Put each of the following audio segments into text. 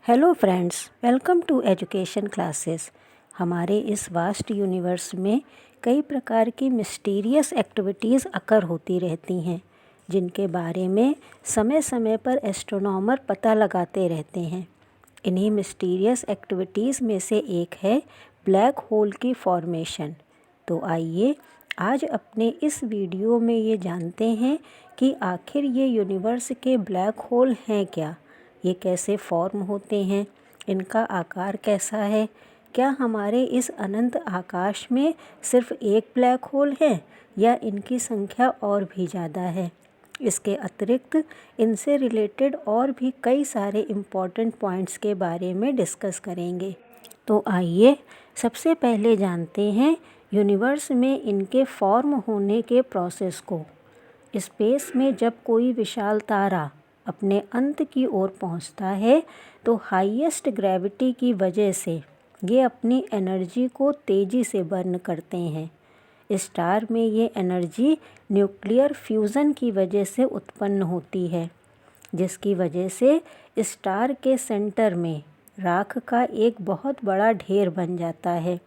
Hello friends, welcome to education classes. हमारे इस vast universe में कई प्रकार की मिस्टीरियस एक्टिविटीज़ अकर होती रहती हैं, जिनके बारे में समय समय पर एस्ट्रोनॉमर पता लगाते रहते हैं। इन्हीं मिस्टीरियस एक्टिविटीज़ में से एक है ब्लैक होल की फॉर्मेशन। तो आइए आज अपने इस वीडियो में ये जानते हैं कि आखिर ये यूनिवर्स के ब्लैक होल हैं क्या, ये कैसे फॉर्म होते हैं, इनका आकार कैसा है, क्या हमारे इस अनंत आकाश में सिर्फ एक ब्लैक होल है या इनकी संख्या और भी ज़्यादा है। इसके अतिरिक्त इनसे रिलेटेड और भी कई सारे इम्पॉर्टेंट पॉइंट्स के बारे में डिस्कस करेंगे। तो आइए सबसे पहले जानते हैं यूनिवर्स में इनके फॉर्म होने के प्रोसेस को। स्पेस में जब कोई विशाल तारा अपने अंत की ओर पहुंचता है तो हाईएस्ट ग्रेविटी की वजह से ये अपनी एनर्जी को तेज़ी से बर्न करते हैं। स्टार में ये एनर्जी न्यूक्लियर फ्यूज़न की वजह से उत्पन्न होती है, जिसकी वजह से स्टार के सेंटर में राख का एक बहुत बड़ा ढेर बन जाता है,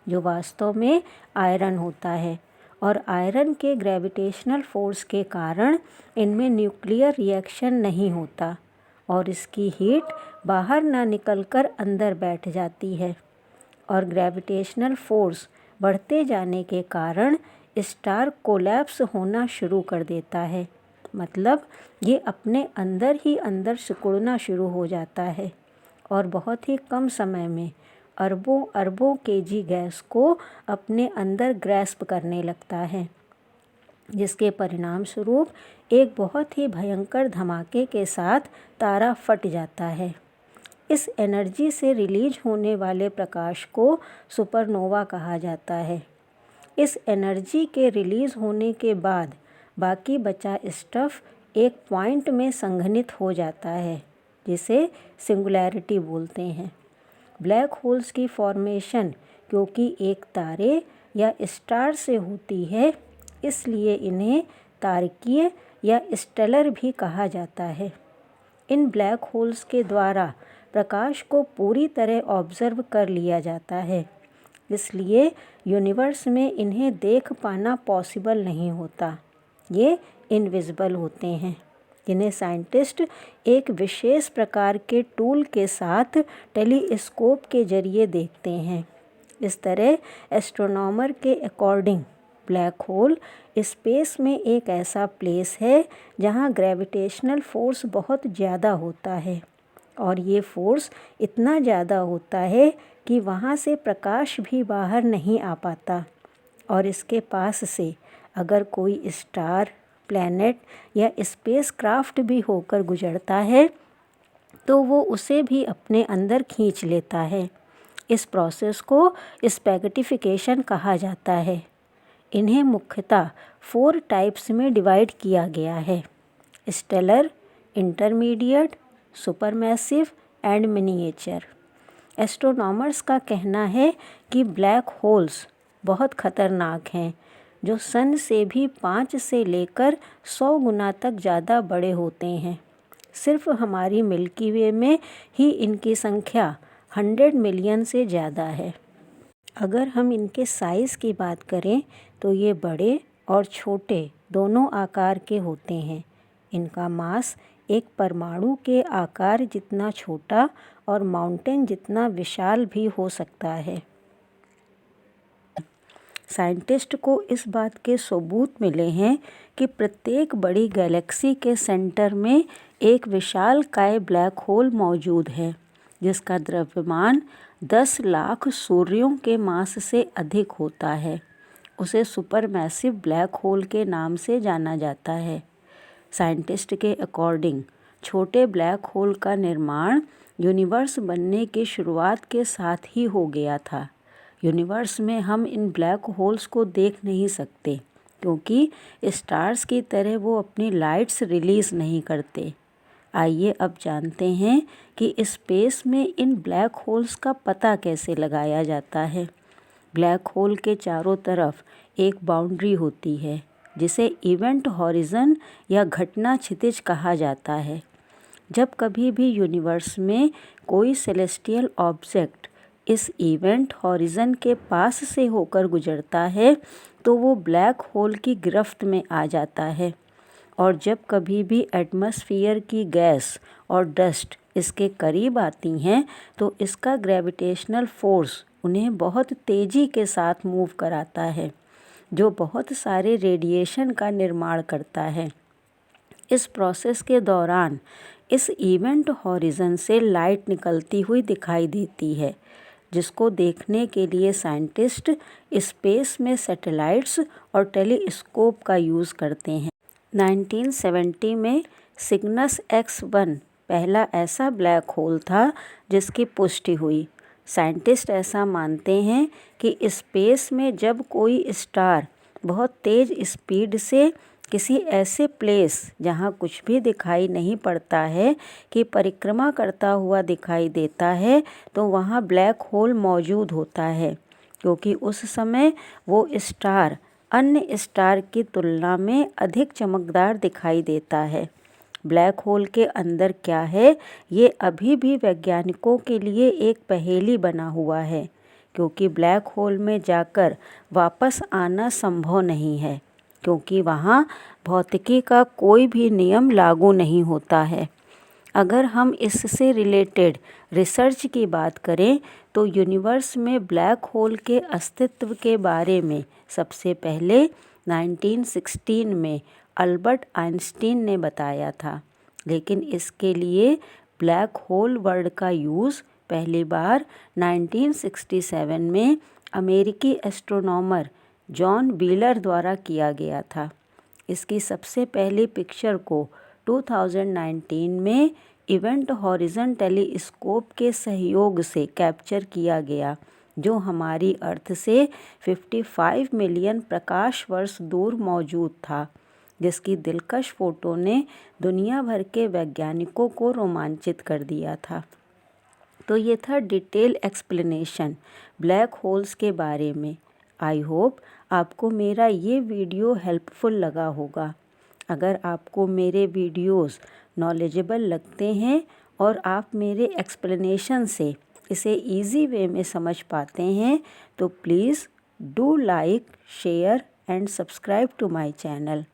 जो वास्तव में आयरन होता है। और आयरन के ग्रेविटेशनल फोर्स के कारण इनमें न्यूक्लियर रिएक्शन नहीं होता और इसकी हीट बाहर ना निकलकर अंदर बैठ जाती है। और ग्रेविटेशनल फोर्स बढ़ते जाने के कारण स्टार कोलैप्स होना शुरू कर देता है, मतलब ये अपने अंदर ही अंदर सिकुड़ना शुरू हो जाता है और बहुत ही कम समय में अरबों अरबों केजी गैस को अपने अंदर ग्रैस्प करने लगता है, जिसके परिणाम स्वरूप एक बहुत ही भयंकर धमाके के साथ तारा फट जाता है। इस एनर्जी से रिलीज होने वाले प्रकाश को सुपरनोवा कहा जाता है। इस एनर्जी के रिलीज़ होने के बाद बाकी बचा स्टफ़ एक पॉइंट में संघनित हो जाता है, जिसे सिंगुलैरिटी बोलते हैं। ब्लैक होल्स की फॉर्मेशन क्योंकि एक तारे या स्टार से होती है, इसलिए इन्हें तारकीय या स्टेलर भी कहा जाता है। इन ब्लैक होल्स के द्वारा प्रकाश को पूरी तरह ऑब्जर्व कर लिया जाता है, इसलिए यूनिवर्स में इन्हें देख पाना पॉसिबल नहीं होता। ये इनविजिबल होते हैं, जिन्हें साइंटिस्ट एक विशेष प्रकार के टूल के साथ टेलीस्कोप के जरिए देखते हैं। इस तरह एस्ट्रोनॉमर के अकॉर्डिंग ब्लैक होल स्पेस में एक ऐसा प्लेस है जहां ग्रेविटेशनल फोर्स बहुत ज़्यादा होता है और ये फोर्स इतना ज़्यादा होता है कि वहाँ से प्रकाश भी बाहर नहीं आ पाता। और इसके पास से अगर कोई स्टार, प्लैनेट या स्पेस क्राफ्ट भी होकर गुजरता है तो वो उसे भी अपने अंदर खींच लेता है। इस प्रोसेस को स्पैगेटिफिकेशन कहा जाता है। इन्हें मुख्यतः 4 टाइप्स में डिवाइड किया गया है: stellar, intermediate, supermassive and miniature. Astronomers का कहना है कि ब्लैक होल्स बहुत खतरनाक हैं, जो सन से भी 5 से लेकर 100 गुना तक ज़्यादा बड़े होते हैं। सिर्फ हमारी मिल्की वे में ही इनकी संख्या 100 मिलियन से ज़्यादा है। अगर हम इनके साइज़ की बात करें तो ये बड़े और छोटे दोनों आकार के होते हैं। इनका मास एक परमाणु के आकार जितना छोटा और माउंटेन जितना विशाल भी हो सकता है। साइंटिस्ट को इस बात के सबूत मिले हैं कि प्रत्येक बड़ी गैलेक्सी के सेंटर में एक विशालकाय ब्लैक होल मौजूद है, जिसका द्रव्यमान 10 लाख सूर्यों के मास से अधिक होता है। उसे सुपरमैसिव ब्लैक होल के नाम से जाना जाता है। साइंटिस्ट के अकॉर्डिंग छोटे ब्लैक होल का निर्माण यूनिवर्स बनने की शुरुआत के साथ ही हो गया था। यूनिवर्स में हम इन ब्लैक होल्स को देख नहीं सकते, क्योंकि स्टार्स की तरह वो अपनी लाइट्स रिलीज़ नहीं करते। आइए अब जानते हैं कि स्पेस में इन ब्लैक होल्स का पता कैसे लगाया जाता है। ब्लैक होल के चारों तरफ एक बाउंड्री होती है, जिसे इवेंट हॉरिज़न या घटना क्षितिज कहा जाता है। जब कभी भी यूनिवर्स में कोई सेलेस्टियल ऑब्जेक्ट इस इवेंट हॉरिज़न के पास से होकर गुजरता है तो वो ब्लैक होल की गिरफ्त में आ जाता है। और जब कभी भी एटमॉस्फेयर की गैस और डस्ट इसके करीब आती हैं तो इसका ग्रेविटेशनल फोर्स उन्हें बहुत तेज़ी के साथ मूव कराता है, जो बहुत सारे रेडिएशन का निर्माण करता है। इस प्रोसेस के दौरान इस इवेंट हॉरिज़न से लाइट निकलती हुई दिखाई देती है, जिसको देखने के लिए साइंटिस्ट स्पेस में सैटेलाइट्स और टेलीस्कोप का यूज़ करते हैं। 1970 में सिग्नस X1 पहला ऐसा ब्लैक होल था जिसकी पुष्टि हुई। साइंटिस्ट ऐसा मानते हैं कि स्पेस में जब कोई स्टार बहुत तेज़ स्पीड से किसी ऐसे प्लेस जहाँ कुछ भी दिखाई नहीं पड़ता है कि परिक्रमा करता हुआ दिखाई देता है तो वहाँ ब्लैक होल मौजूद होता है, क्योंकि उस समय वो स्टार अन्य स्टार की तुलना में अधिक चमकदार दिखाई देता है। ब्लैक होल के अंदर क्या है ये अभी भी वैज्ञानिकों के लिए एक पहेली बना हुआ है, क्योंकि ब्लैक होल में जाकर वापस आना संभव नहीं है, क्योंकि वहाँ भौतिकी का कोई भी नियम लागू नहीं होता है। अगर हम इससे रिलेटेड रिसर्च की बात करें तो यूनिवर्स में ब्लैक होल के अस्तित्व के बारे में सबसे पहले 1916 में अल्बर्ट आइंस्टीन ने बताया था, लेकिन इसके लिए ब्लैक होल वर्ड का यूज़ पहली बार 1967 में अमेरिकी एस्ट्रोनॉमर जॉन व्हीलर द्वारा किया गया था। इसकी सबसे पहली पिक्चर को 2019 में इवेंट हॉरिज़न टेलीस्कोप के सहयोग से कैप्चर किया गया, जो हमारी अर्थ से 55 मिलियन प्रकाश वर्ष दूर मौजूद था, जिसकी दिलकश फ़ोटो ने दुनिया भर के वैज्ञानिकों को रोमांचित कर दिया था। तो ये था डिटेल एक्सप्लेनेशन ब्लैक होल्स के बारे में। आई होप आपको मेरा ये वीडियो हेल्पफुल लगा होगा। अगर आपको मेरे वीडियोस नॉलेजेबल लगते हैं और आप मेरे एक्सप्लेनेशन से इसे इजी वे में समझ पाते हैं तो please do like, share and subscribe to my channel.